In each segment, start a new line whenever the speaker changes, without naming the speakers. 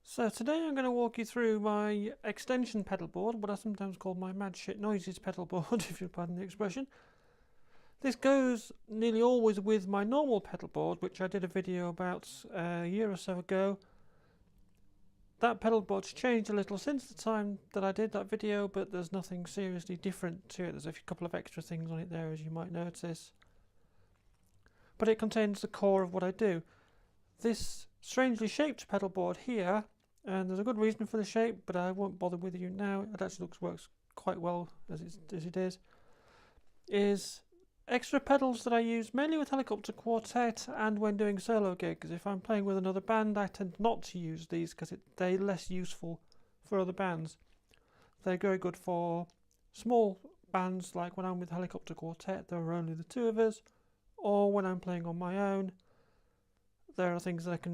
So today I'm going to walk you through my extension pedal board, what I sometimes call my mad shit noises pedal board, if you'll pardon the expression. This goes nearly always with my normal pedal board, which I did a video about a year or so ago. That pedal board's changed a little since the time that I did that video, but there's nothing seriously different to it. There's a couple of extra things on it there, as you might notice. But it contains the core of what I do. This strangely shaped pedal board here, and there's a good reason for the shape, but I won't bother with you now. It actually works quite well as it is extra pedals that I use mainly with Helicopter Quartet and when doing solo gigs. If I'm playing with another band, I tend not to use these because they're less useful for other bands. They're very good for small bands, like when I'm with Helicopter Quartet, there are only the two of us, or when I'm playing on my own. There are things that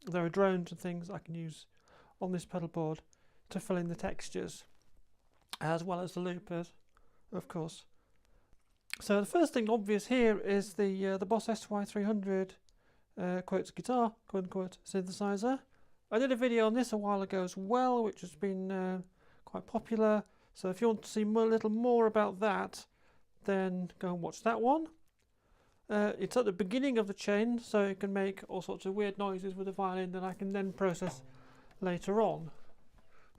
there are drones and things I can use on this pedal board to fill in the textures, as well as the loopers, of course. So the first thing obvious here is the Boss SY300 quotes guitar, quote unquote, synthesizer. I did a video on this a while ago as well, which has been quite popular. So if you want to see a little more about that, then go and watch that one. It's at the beginning of the chain, so it can make all sorts of weird noises with the violin that I can then process later on.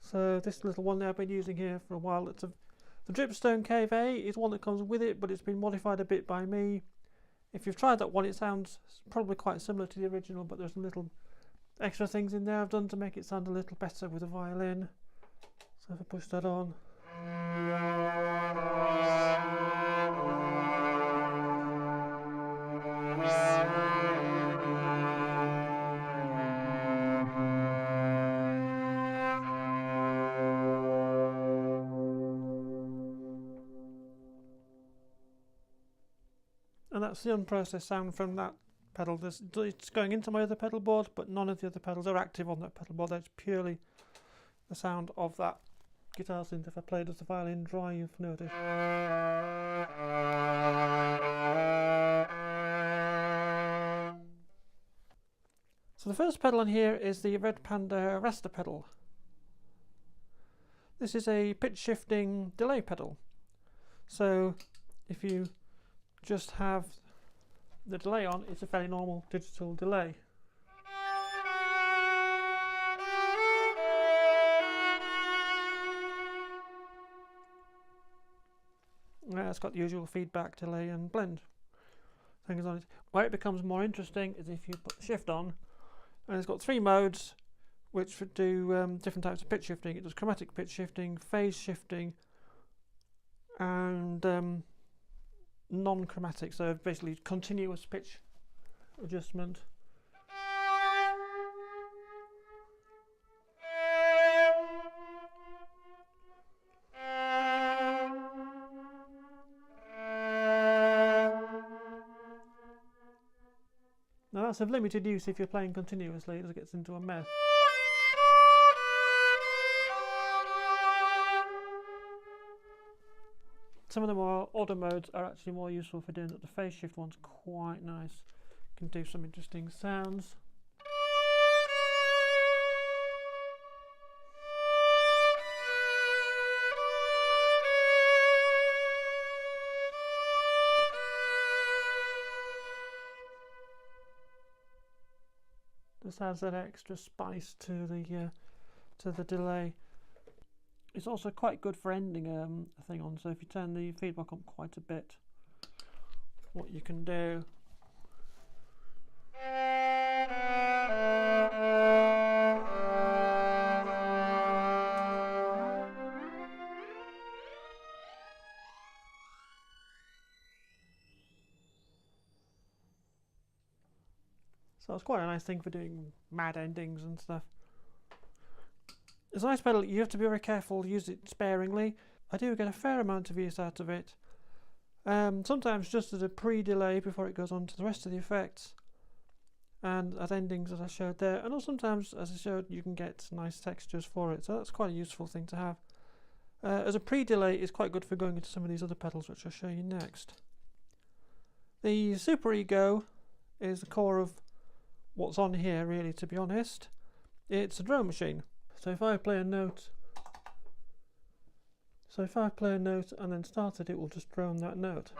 So this little one that I've been using here for a while, the Dripstone Cave A is one that comes with it, but it's been modified a bit by me. If you've tried that one, it sounds probably quite similar to the original, but there's some little extra things in there I've done to make it sound a little better with the violin. So if I push that on. And that's the unprocessed sound from that pedal. It's going into my other pedal board, but none of the other pedals are active on that pedal board. That's purely the sound of that guitar synth. If I played as the violin dry, you've noticed. So the first pedal on here is the Red Panda raster pedal. This is a pitch shifting delay pedal. So if you just have the delay on, it's a fairly normal digital delay. It's got the usual feedback, delay and blend things on it. Where it becomes more interesting is if you put the shift on, and it's got three modes which would do different types of pitch shifting. It does chromatic pitch shifting, phase shifting, and non-chromatic, so basically continuous pitch adjustment. Now that's of limited use if you're playing continuously, as it gets into a mess. Some of the more odder modes are actually more useful for doing that. The phase shift one's quite nice. Can do some interesting sounds. This adds that extra spice to the delay. It's also quite good for ending a thing on, so if you turn the feedback up quite a bit, what you can do. So it's quite a nice thing for doing mad endings and stuff. It's a nice pedal. You have to be very careful, use it sparingly. I do get a fair amount of use out of it. Sometimes just as a pre-delay before it goes on to the rest of the effects. And at endings, as I showed there. And also sometimes, as I showed, you can get nice textures for it. So that's quite a useful thing to have. As a pre-delay, it's quite good for going into some of these other pedals, which I'll show you next. The SuperEgo is the core of what's on here, really, to be honest. it's a drone machine. So if I play a note, and then start it, it will just drone that note.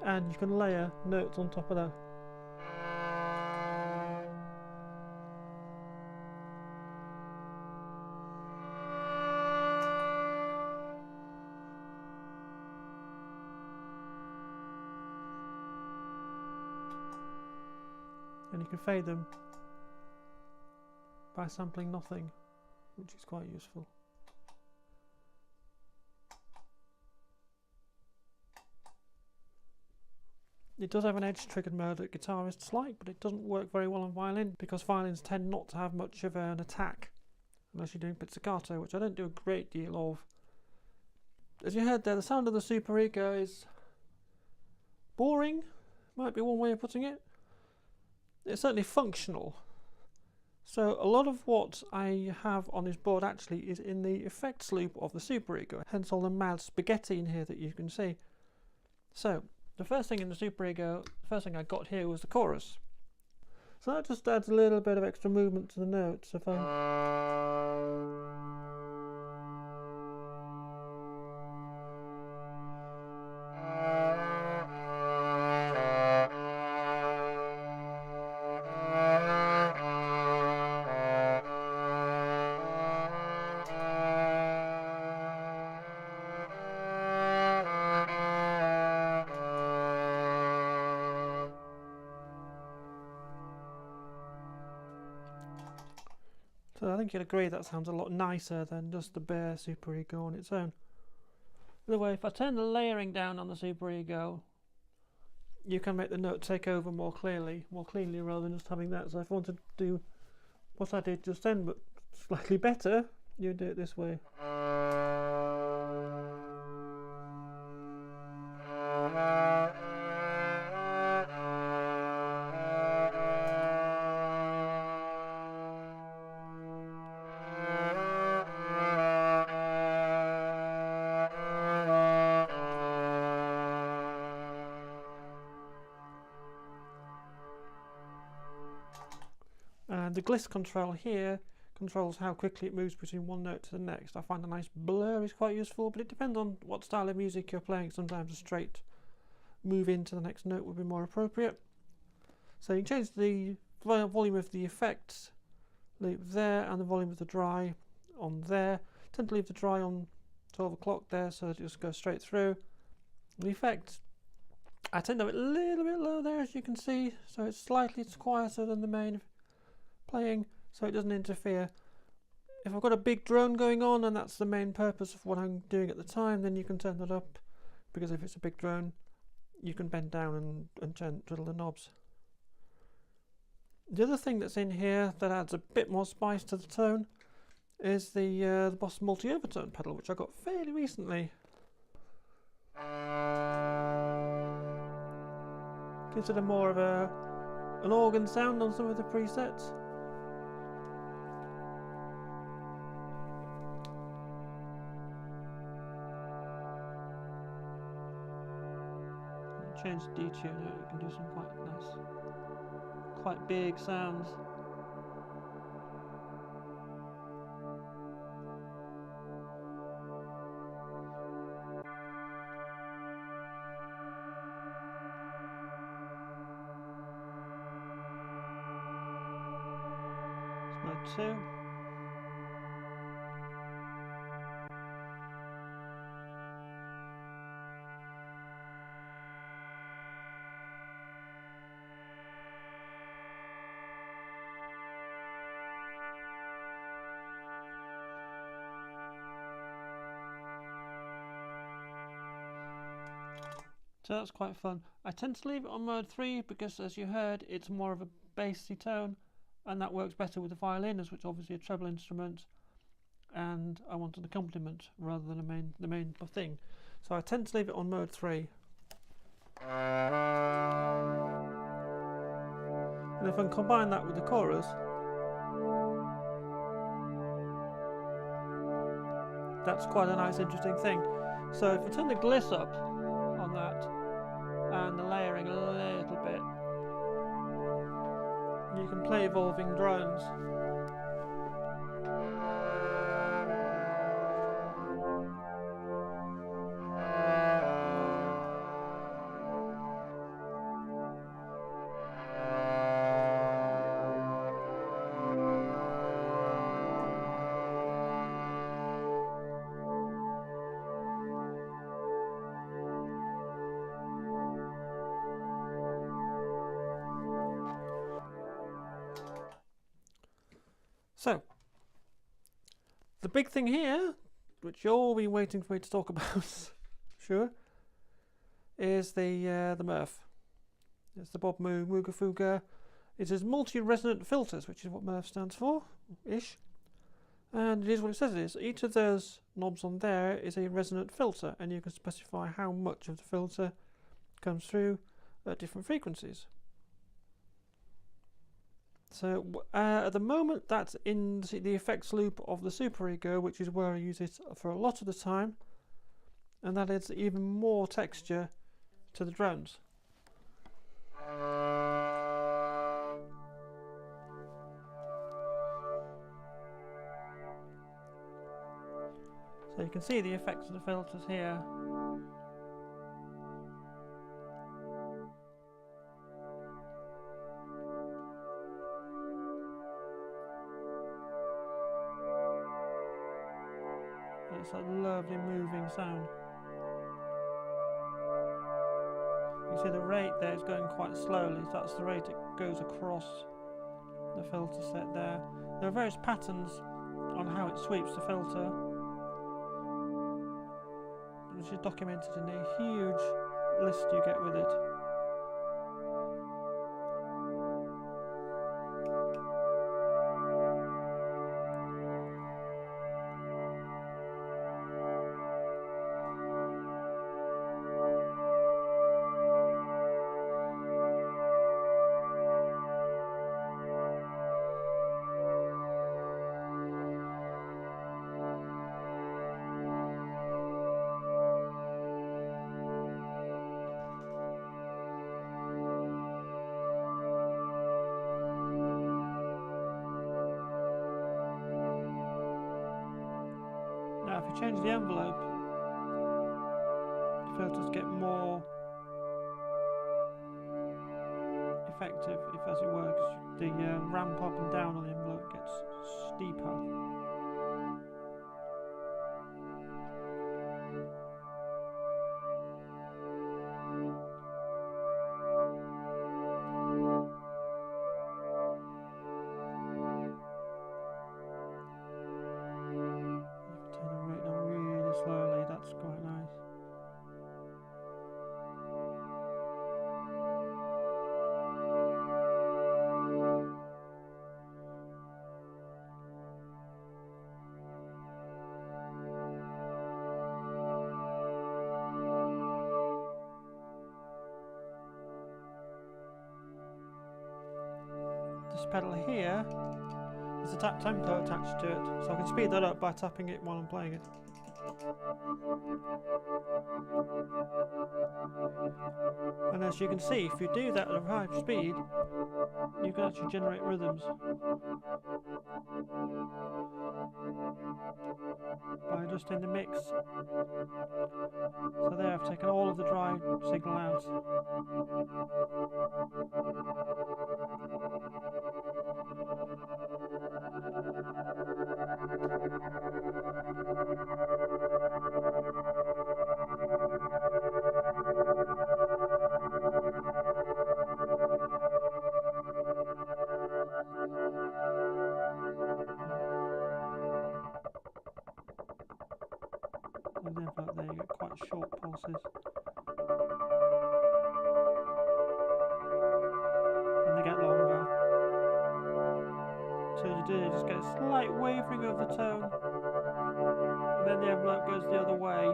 And you can layer notes on top of that. And you can fade them by sampling nothing, which is quite useful. It does have an edge triggered mode that guitarists like, but it doesn't work very well on violin because violins tend not to have much of an attack unless you're doing pizzicato, which I don't do a great deal of. As you heard there, the sound of the SuperEgo is boring, might be one way of putting it. It's certainly functional. So a lot of what I have on this board actually is in the effects loop of the SuperEgo, hence all the mad spaghetti in here that you can see. So the first thing in the SuperEgo, the first thing I got here was the chorus. So that just adds a little bit of extra movement to the notes. If So I think you'll agree that sounds a lot nicer than just the bare SuperEgo on its own. By the way, if I turn the layering down on the SuperEgo, you can make the note take over more cleanly rather than just having that. So if I wanted to do what I did just then, but slightly better, you do it this way. And the gliss control here controls how quickly it moves between one note to the next. I find a nice blur is quite useful, but it depends on what style of music you're playing. Sometimes a straight move into the next note would be more appropriate. So you can change the volume of the effects loop there and the volume of the dry on there. I tend to leave the dry on 12 o'clock there so it just goes straight through. The effects, I tend to have it a little bit low there, as you can see, so it's slightly quieter than the main playing, so it doesn't interfere. If I've got a big drone going on and that's the main purpose of what I'm doing at the time, then you can turn that up, because if it's a big drone you can bend down and twiddle the knobs. The other thing that's in here that adds a bit more spice to the tone is the Boss multi-overtone pedal, which I got fairly recently. Gives it a more of an organ sound on some of the presets. Change the detune, you can do some quite nice, quite big sounds. It's mode 2. So that's quite fun. I tend to leave it on mode 3 because, as you heard, it's more of a bassy tone, and that works better with the violin, as which obviously a treble instrument, and I want an accompaniment rather than the main thing. So I tend to leave it on mode 3. And if I can combine that with the chorus, that's quite a nice interesting thing. So if I turn the gliss up on that and the layer can play evolving drones. So, the big thing here, which you'll all be waiting for me to talk about, sure, is the MRF. It's the Bob Moo Mooga Fooga. It is multi-resonant filters, which is what MRF stands for, ish. And it is what it says it is. Each of those knobs on there is a resonant filter, and you can specify how much of the filter comes through at different frequencies. So at the moment that's in the effects loop of the SuperEgo, which is where I use it for a lot of the time, and that adds even more texture to the drones. So you can see the effects of the filters here. It's a lovely moving sound. You see the rate there is going quite slowly, so that's the rate it goes across the filter set there. There are various patterns on how it sweeps the filter, which is documented in a huge list you get with it. Now if you change the envelope, the filters get more effective, as it works. The ramp up and down on the envelope gets steeper. Slowly, that's quite nice. This pedal here is a tap tempo attached to it, so I can speed that up by tapping it while I'm playing it. And as you can see, if you do that at a high speed, you can actually generate rhythms by adjusting the mix. So there I've taken all of the dry signal out. And then there you get quite short pulses. And they get longer. So you do just get a slight wavering of the tone, and then the envelope goes the other way.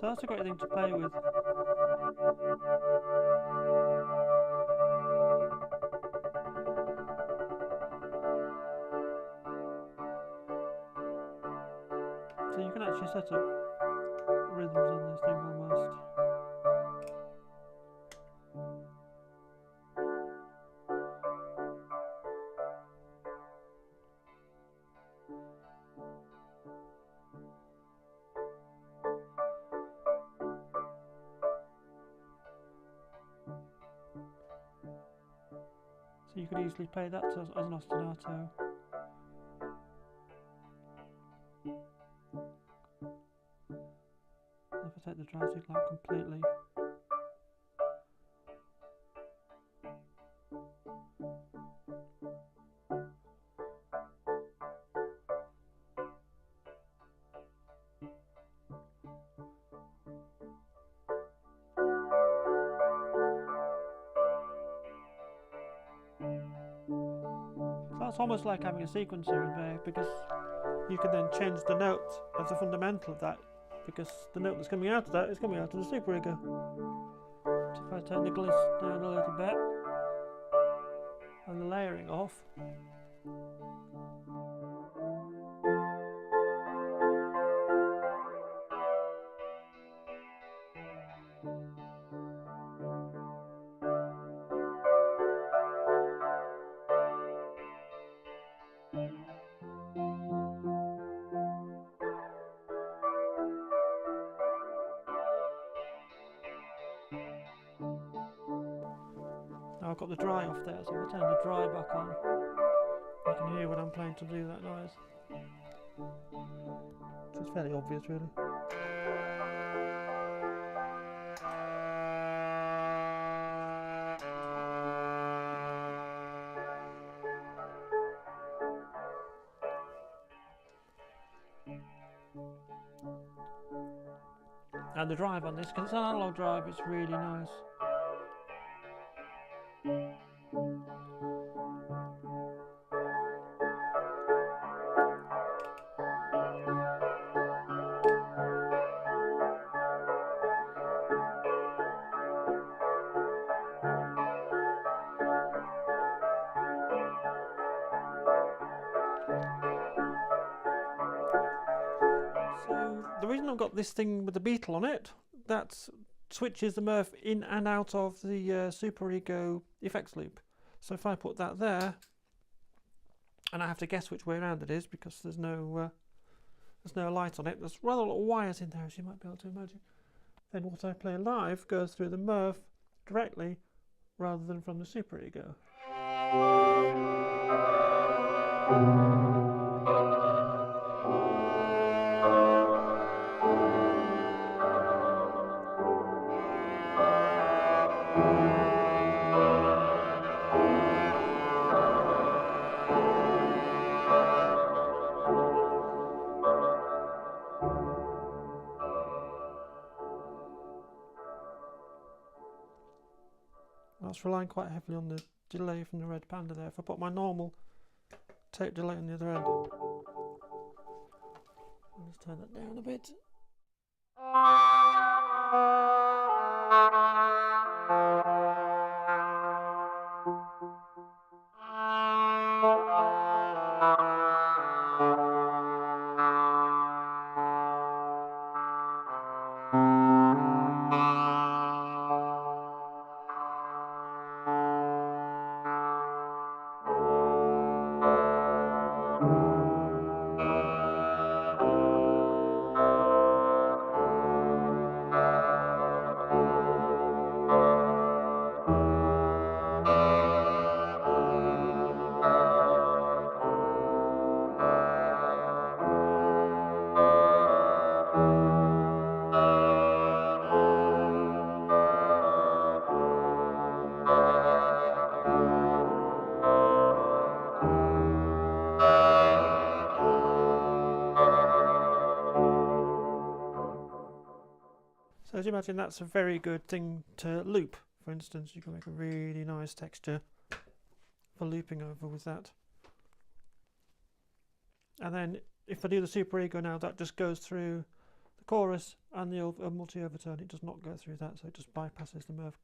So that's a great thing to play with. So you can actually set up rhythms on this thing almost. So you could easily play that as an ostinato. If I take the dry stick like completely. That's almost like having a sequencer in there, because you can then change the note of the fundamental of that, because the note that's coming out of that is coming out of the SuperEgo. So if I turn the gliss down a little bit and the layering off, now I've got the dry off there, so if I turn the dry back on, you can hear when I'm playing to do that noise. So it's fairly obvious, really. And the drive on this, because it's an analog drive, it's really nice. So the reason I've got this thing with the beetle on it, that switches the Murph in and out of the SuperEgo effects loop. So if I put that there, and I have to guess which way around it is because there's no light on it. There's rather a lot of wires in there, as you might be able to imagine. Then what I play live goes through the Murph directly rather than from the SuperEgo. That's relying quite heavily on the delay from the Red Panda there. If I put my normal tape delay on the other end, I'll just turn that down a bit. So as you imagine, that's a very good thing to loop. For instance, you can make a really nice texture for looping over with that. And then if I do the SuperEgo now, that just goes through the chorus and the multi-overtone. It does not go through that, so it just bypasses the Murph.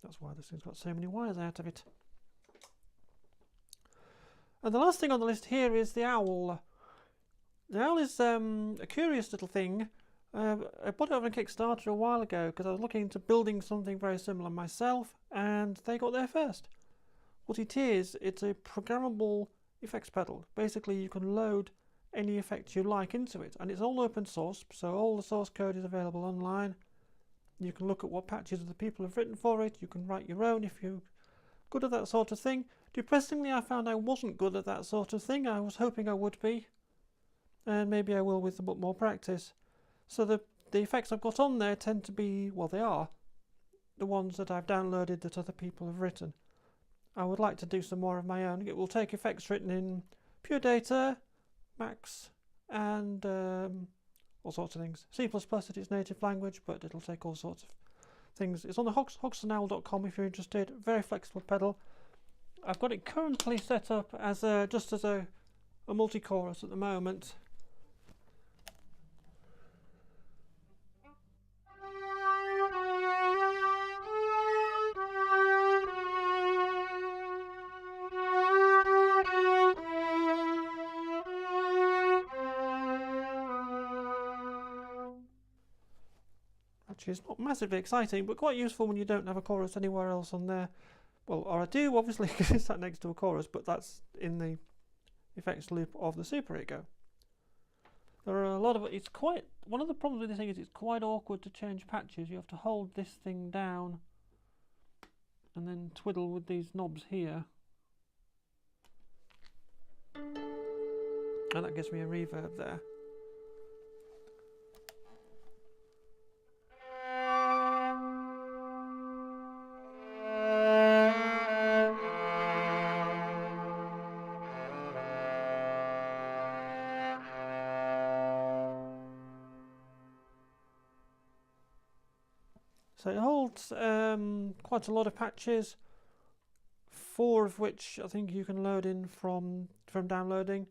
That's why this thing's got so many wires out of it. And the last thing on the list here is the owl. The owl is a curious little thing. I put it on a Kickstarter a while ago because I was looking into building something very similar myself, and they got there first. What it is, it's a programmable effects pedal. Basically, you can load any effects you like into it, and it's all open source, so all the source code is available online. You can look at what patches other people have written for it. You can write your own if you're good at that sort of thing. Depressingly, I found I wasn't good at that sort of thing. I was hoping I would be, and maybe I will with a bit more practice. So the effects I've got on there tend to be, well, they are the ones that I've downloaded that other people have written. I would like to do some more of my own. It will take effects written in pure data, Max, and all sorts of things. C++ at its native language, but it'll take all sorts of things. It's on the hoxandowl.com if you're interested. Very flexible pedal. I've got it currently set up as just as a multi-chorus at the moment. Which is not massively exciting, but quite useful when you don't have a chorus anywhere else on there. Well, or I do, obviously, because it's sat next to a chorus, but that's in the effects loop of the SuperEgo. There are a lot of... It's quite... One of the problems with this thing is it's quite awkward to change patches. You have to hold this thing down and then twiddle with these knobs here. And that gives me a reverb there. So it holds quite a lot of patches, 4 of which I think you can load in from downloading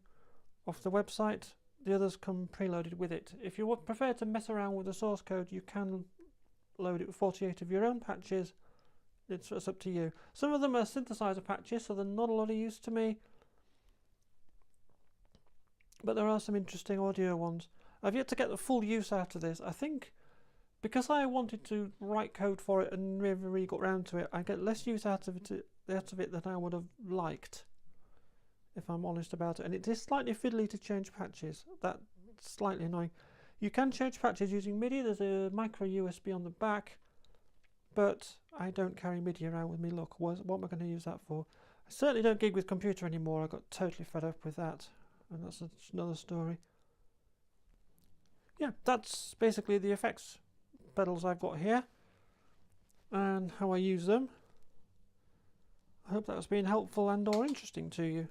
off the website. The others come preloaded with it. If you would prefer to mess around with the source code, you can load it with 48 of your own patches. It's up to you. Some of them are synthesizer patches, so they're not a lot of use to me. But there are some interesting audio ones. I've yet to get the full use out of this. I think because I wanted to write code for it and never really got round to it, I get less use out of it than I would have liked, if I'm honest about it. And it is slightly fiddly to change patches. That's slightly annoying. You can change patches using MIDI. There's a micro USB on the back, but I don't carry MIDI around with me. Look, what am I going to use that for? I certainly don't gig with computer anymore. I got totally fed up with that, and that's another story. Yeah, that's basically the effects pedals I've got here and how I use them. I hope that's been helpful and or interesting to you.